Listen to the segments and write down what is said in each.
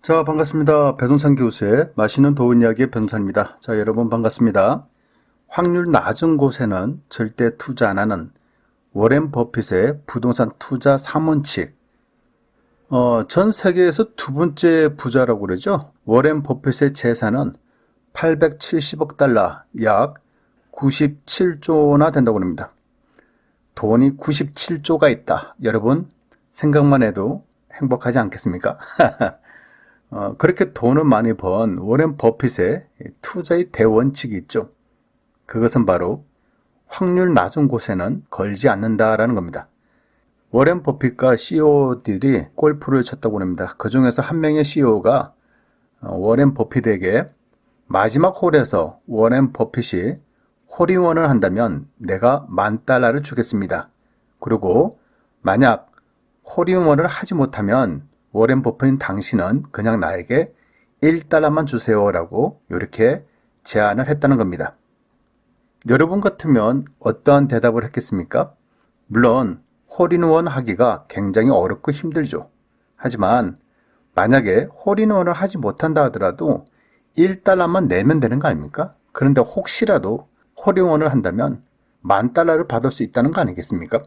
자, 반갑습니다. 배동찬 교수의 맛있는 도움 이야기의 변찬입니다. 자, 여러분 반갑습니다. 확률 낮은 곳에는 절대 투자 안 하는 워렌 버핏의 부동산 투자 3원칙. 전 세계에서 두 번째 부자라고 그러죠. 워렌 버핏의 재산은 870억 달러, 약 97조나 된다고 합니다. 돈이 97조가 있다. 여러분, 생각만 해도 행복하지 않겠습니까? 그렇게 돈을 많이 번 워렌 버핏의 투자의 대원칙이 있죠. 그것은 바로 확률 낮은 곳에는 걸지 않는다라는 겁니다. 워렌 버핏과 CEO들이 골프를 쳤다고 합니다. 그 중에서 한 명의 CEO가 워렌 버핏에게 마지막 홀에서 워렌 버핏이 홀인원을 한다면 내가 $10,000를 주겠습니다. 그리고 만약 홀인원을 하지 못하면 워렌 버핏 당신은 그냥 나에게 $1만 주세요라고 이렇게 제안을 했다는 겁니다. 여러분 같으면 어떠한 대답을 했겠습니까? 물론 홀인원 하기가 굉장히 어렵고 힘들죠. 하지만 만약에 홀인원을 하지 못한다 하더라도 $1만 내면 되는 거 아닙니까? 그런데 혹시라도 홀인원을 한다면 $10,000를 받을 수 있다는 거 아니겠습니까?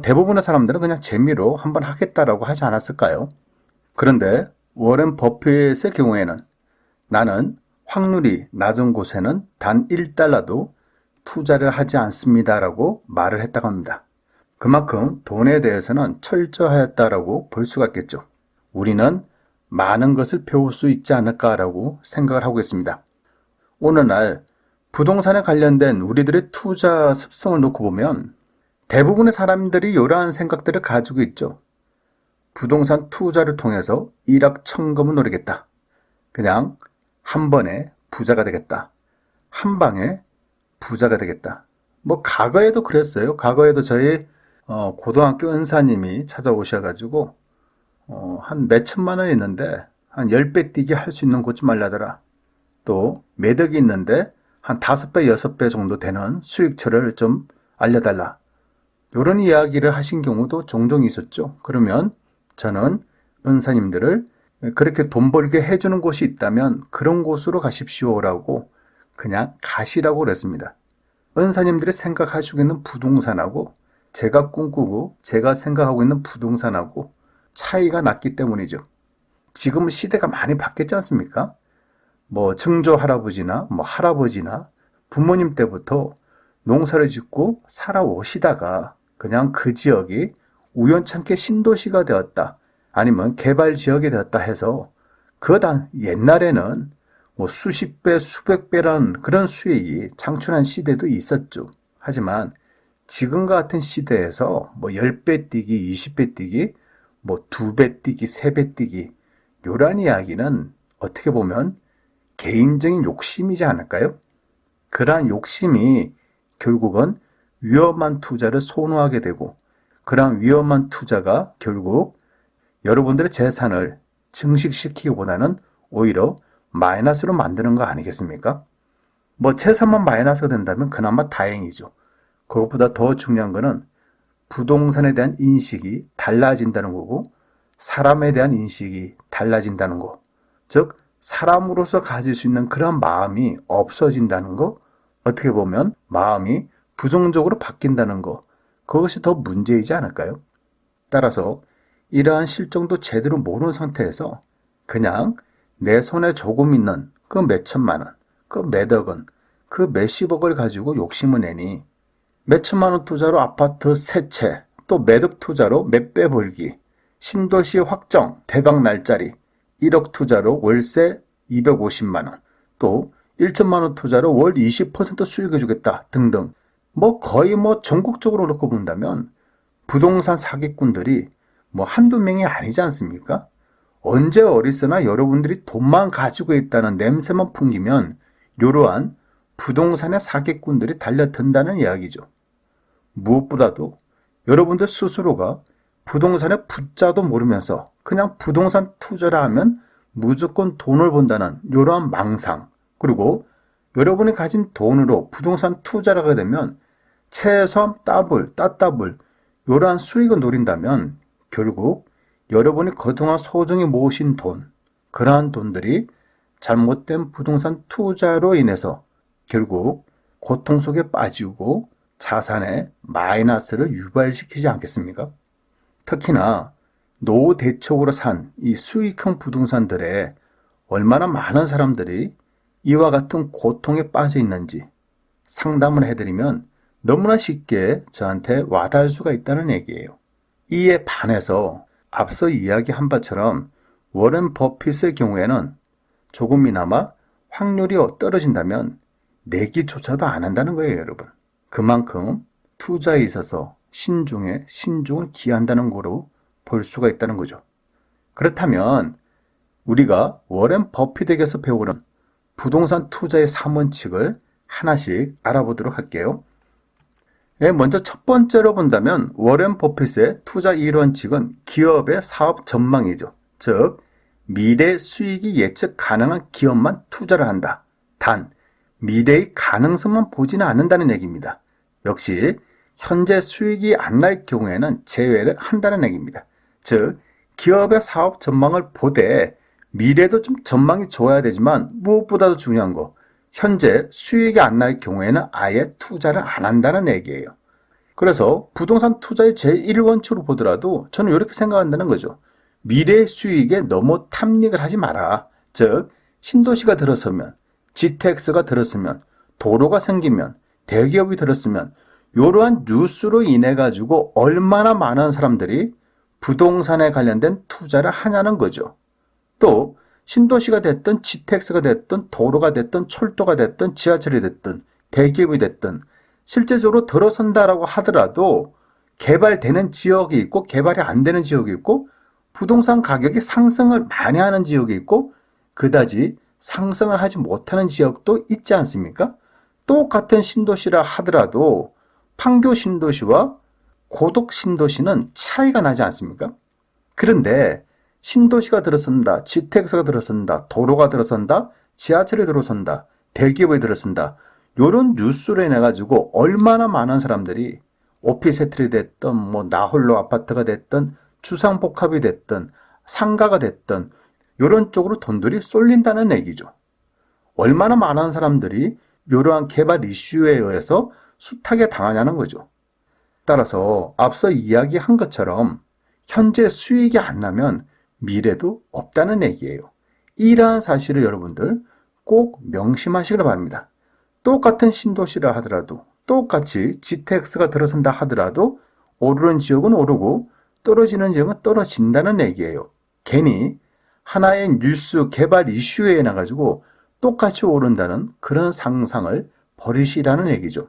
대부분의 사람들은 그냥 재미로 한번 하겠다라고 하지 않았을까요? 그런데 워렌 버핏의 경우에는 나는 확률이 낮은 곳에는 단 $1도 투자를 하지 않습니다라고 말을 했다고 합니다. 그만큼 돈에 대해서는 철저하였다라고 볼 수가 있겠죠. 우리는 많은 것을 배울 수 있지 않을까라고 생각을 하고 있습니다. 오늘날 부동산에 관련된 우리들의 투자 습성을 놓고 보면 대부분의 사람들이 이러한 생각들을 가지고 있죠. 부동산 투자를 통해서 일확천금을 노리겠다. 그냥 한 번에 부자가 되겠다. 한 방에 부자가 되겠다. 과거에도 그랬어요. 과거에도 저희 고등학교 은사님이 찾아오셔가지고 한 몇천만 원 있는데 한 10배 뛰기 할 수 있는 곳 좀 알려더라. 또 매덕이 있는데 한 5배, 6배 정도 되는 수익처를 좀 알려달라. 이런 이야기를 하신 경우도 종종 있었죠. 그러면 저는 은사님들을 그렇게 돈 벌게 해주는 곳이 있다면 그런 곳으로 가십시오라고 그냥 가시라고 그랬습니다. 은사님들이 생각하시고 있는 부동산하고 제가 꿈꾸고 제가 생각하고 있는 부동산하고 차이가 났기 때문이죠. 지금은 시대가 많이 바뀌었지 않습니까? 증조 할아버지나 할아버지나 부모님 때부터 농사를 짓고 살아오시다가 그냥 그 지역이 우연찮게 신도시가 되었다. 아니면 개발 지역이 되었다 해서 옛날에는 수십 배, 수백 배라는 그런 수익이 창출한 시대도 있었죠. 하지만 지금과 같은 시대에서 10배 뛰기, 20배 뛰기, 2배 뛰기, 3배 뛰기 이런 이야기는 어떻게 보면 개인적인 욕심이지 않을까요? 그러한 욕심이 결국은 위험한 투자를 선호하게 되고 그러한 위험한 투자가 결국 여러분들의 재산을 증식시키기보다는 오히려 마이너스로 만드는 거 아니겠습니까? 재산만 마이너스가 된다면 그나마 다행이죠. 그것보다 더 중요한 거는 부동산에 대한 인식이 달라진다는 거고 사람에 대한 인식이 달라진다는 거. 즉 사람으로서 가질 수 있는 그런 마음이 없어진다는 거. 어떻게 보면 마음이 부정적으로 바뀐다는 거. 그것이 더 문제이지 않을까요? 따라서 이러한 실정도 제대로 모르는 상태에서 그냥 내 손에 조금 있는 그 몇천만 원, 그 몇억 원, 그 몇십억을 가지고 욕심을 내니 몇천만 원 투자로 아파트 세 채, 또 몇억 투자로 몇 배 벌기, 신도시 확정, 대박 날짜리, 1억 투자로 월세 250만 원, 또 1천만 원 투자로 월 20% 수익을 주겠다 등등. 거의 전국적으로 놓고 본다면 부동산 사기꾼들이 한두 명이 아니지 않습니까? 언제 어디서나 여러분들이 돈만 가지고 있다는 냄새만 풍기면 이러한 부동산의 사기꾼들이 달려든다는 이야기죠. 무엇보다도 여러분들 스스로가 부동산의 부자도 모르면서 그냥 부동산 투자를 하면 무조건 돈을 번다는 이러한 망상, 그리고 여러분이 가진 돈으로 부동산 투자를 하게 되면 최소한 더블, 따더블 이러한 수익을 노린다면 결국 여러분이 그동안 소중히 모으신 돈, 그러한 돈들이 잘못된 부동산 투자로 인해서 결국 고통 속에 빠지고 자산에 마이너스를 유발시키지 않겠습니까? 특히나 노후 대책으로 산 이 수익형 부동산들에 얼마나 많은 사람들이 이와 같은 고통에 빠져 있는지 상담을 해드리면 너무나 쉽게 저한테 와닿을 수가 있다는 얘기예요. 이에 반해서 앞서 이야기한 바처럼 워렌 버핏의 경우에는 조금이나마 확률이 떨어진다면 내기조차도 안 한다는 거예요, 여러분. 그만큼 투자에 있어서 신중에 신중을 기한다는 거로 볼 수가 있다는 거죠. 그렇다면 우리가 워렌 버핏에게서 배우는 부동산 투자의 3원칙을 하나씩 알아보도록 할게요. 먼저 첫 번째로 본다면 워렌 버핏의 투자 1원칙은 기업의 사업 전망이죠. 즉 미래 수익이 예측 가능한 기업만 투자를 한다. 단 미래의 가능성만 보지는 않는다는 얘기입니다. 역시 현재 수익이 안 날 경우에는 제외를 한다는 얘기입니다. 즉 기업의 사업 전망을 보되 미래도 좀 전망이 좋아야 되지만 무엇보다도 중요한 거 현재 수익이 안 날 경우에는 아예 투자를 안 한다는 얘기예요. 그래서 부동산 투자의 제1원칙으로 보더라도 저는 이렇게 생각한다는 거죠. 미래의 수익에 너무 탐닉을 하지 마라. 즉 신도시가 들어서면, GTX가 들어서면, 도로가 생기면, 대기업이 들었으면 이러한 뉴스로 인해 가지고 얼마나 많은 사람들이 부동산에 관련된 투자를 하냐는 거죠. 또 신도시가 됐든 GTX가 됐든 도로가 됐든 철도가 됐든 지하철이 됐든 대기업이 됐든 실제적으로 들어선다라고 하더라도 개발되는 지역이 있고 개발이 안 되는 지역이 있고 부동산 가격이 상승을 많이 하는 지역이 있고 그다지 상승을 하지 못하는 지역도 있지 않습니까? 똑같은 신도시라 하더라도 판교 신도시와 고덕 신도시는 차이가 나지 않습니까? 그런데 신도시가 들어선다, GTX가 들어선다, 도로가 들어선다, 지하철이 들어선다, 대기업이 들어선다 이런 뉴스로 인해 가지고 얼마나 많은 사람들이 오피스텔이 됐든 나홀로 아파트가 됐든 주상복합이 됐든 상가가 됐든 이런 쪽으로 돈들이 쏠린다는 얘기죠. 얼마나 많은 사람들이 이러한 개발 이슈에 의해서 숱하게 당하냐는 거죠. 따라서 앞서 이야기한 것처럼 현재 수익이 안 나면 미래도 없다는 얘기예요. 이러한 사실을 여러분들 꼭 명심하시길 바랍니다. 똑같은 신도시라 하더라도 똑같이 GTX가 들어선다 하더라도 오르는 지역은 오르고 떨어지는 지역은 떨어진다는 얘기예요. 괜히 하나의 뉴스 개발 이슈에 나가지고 똑같이 오른다는 그런 상상을 버리시라는 얘기죠.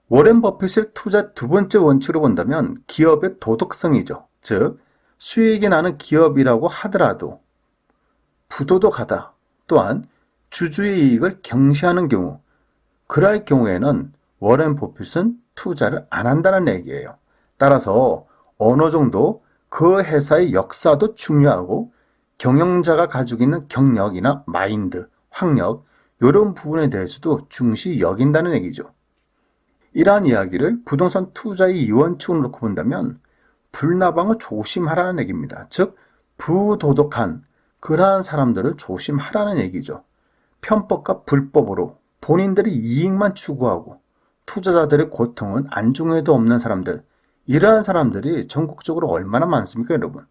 워렌 버핏의 투자 두 번째 원칙으로 본다면 기업의 도덕성이죠. 즉 수익이 나는 기업이라고 하더라도 부도덕하다. 또한 주주의 이익을 경시하는 경우 그럴 경우에는 워렌 버핏은 투자를 안 한다는 얘기예요. 따라서 어느 정도 그 회사의 역사도 중요하고 경영자가 가지고 있는 경력이나 마인드, 학력 이런 부분에 대해서도 중시 여긴다는 얘기죠. 이러한 이야기를 부동산 투자의 이원칙으로 놓고 본다면 불나방을 조심하라는 얘기입니다. 즉 부도덕한 그러한 사람들을 조심하라는 얘기죠. 편법과 불법으로 본인들이 이익만 추구하고 투자자들의 고통은 안중에도 없는 사람들, 이러한 사람들이 전국적으로 얼마나 많습니까, 여러분?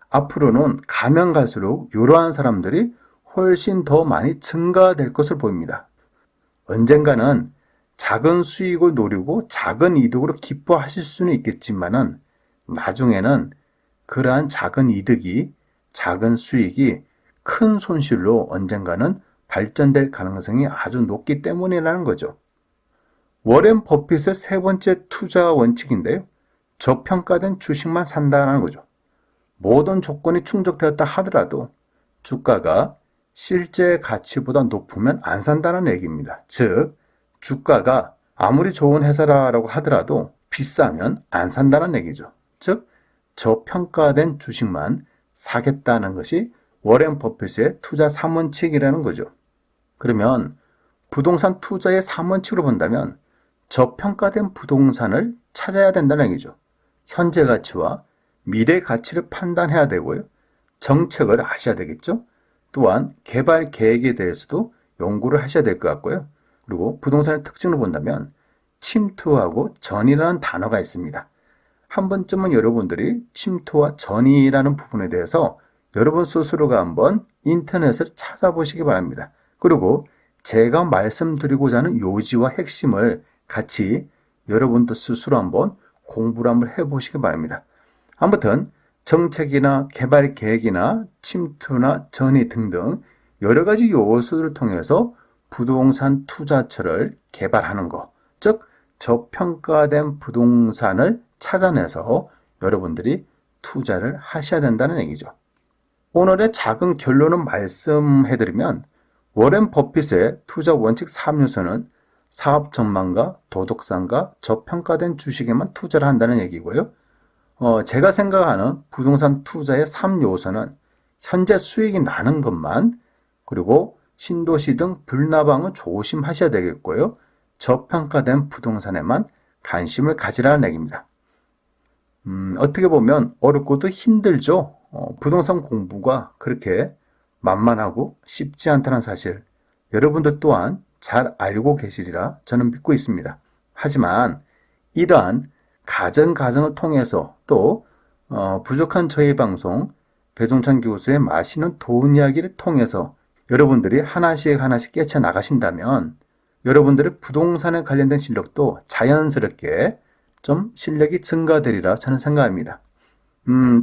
앞으로는 가면 갈수록 이러한 사람들이 훨씬 더 많이 증가될 것을 보입니다. 언젠가는 작은 수익을 노리고 작은 이득으로 기뻐하실 수는 있겠지만은 나중에는 그러한 작은 이득이, 작은 수익이 큰 손실로 언젠가는 발전될 가능성이 아주 높기 때문이라는 거죠. 워렌 버핏의 세 번째 투자 원칙인데요. 저평가된 주식만 산다는 거죠. 모든 조건이 충족되었다 하더라도 주가가 실제 가치보다 높으면 안 산다는 얘기입니다. 즉 주가가 아무리 좋은 회사라고 하더라도 비싸면 안 산다는 얘기죠. 즉 저평가된 주식만 사겠다는 것이 워렌 버핏의 투자 3원칙이라는 거죠. 그러면 부동산 투자의 3원칙으로 본다면 저평가된 부동산을 찾아야 된다는 얘기죠. 현재 가치와 미래 가치를 판단해야 되고요. 정책을 아셔야 되겠죠. 또한 개발 계획에 대해서도 연구를 하셔야 될 것 같고요. 그리고 부동산의 특징을 본다면 침투하고 전이라는 단어가 있습니다. 한 번쯤은 여러분들이 침투와 전이라는 부분에 대해서 여러분 스스로가 한번 인터넷을 찾아보시기 바랍니다. 그리고 제가 말씀드리고자 하는 요지와 핵심을 같이 여러분도 스스로 한번 공부를 한번 해보시기 바랍니다. 아무튼 정책이나 개발 계획이나 침투나 전이 등등 여러 가지 요소를 통해서 부동산 투자처를 개발하는 것, 즉 저평가된 부동산을 찾아내서 여러분들이 투자를 하셔야 된다는 얘기죠. 오늘의 작은 결론은 말씀해드리면 워렌 버핏의 투자 원칙 3요소는 사업 전망과 도덕성과 저평가된 주식에만 투자를 한다는 얘기고요. 제가 생각하는 부동산 투자의 3요소는 현재 수익이 나는 것만, 그리고 신도시 등 불나방은 조심하셔야 되겠고요. 저평가된 부동산에만 관심을 가지라는 얘기입니다. 어떻게 보면 어렵고도 힘들죠. 부동산 공부가 그렇게 만만하고 쉽지 않다는 사실, 여러분들 또한 잘 알고 계시리라 저는 믿고 있습니다. 하지만 이러한 과정을 통해서 또 부족한 저희 방송 배종찬 교수의 맛있는 도움 이야기를 통해서 여러분들이 하나씩 깨쳐 나가신다면 여러분들의 부동산에 관련된 실력도 자연스럽게 좀 실력이 증가되리라 저는 생각합니다.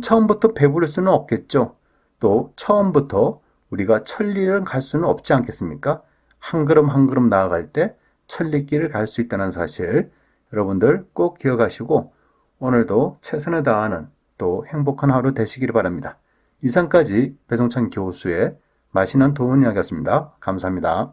처음부터 배부를 수는 없겠죠. 또 처음부터 우리가 천리를 갈 수는 없지 않겠습니까? 한 걸음 한 걸음 나아갈 때 천리길을 갈 수 있다는 사실 여러분들 꼭 기억하시고 오늘도 최선을 다하는 또 행복한 하루 되시기를 바랍니다. 이상까지 배종찬 교수의 맛있는 도움 이야기였습니다. 감사합니다.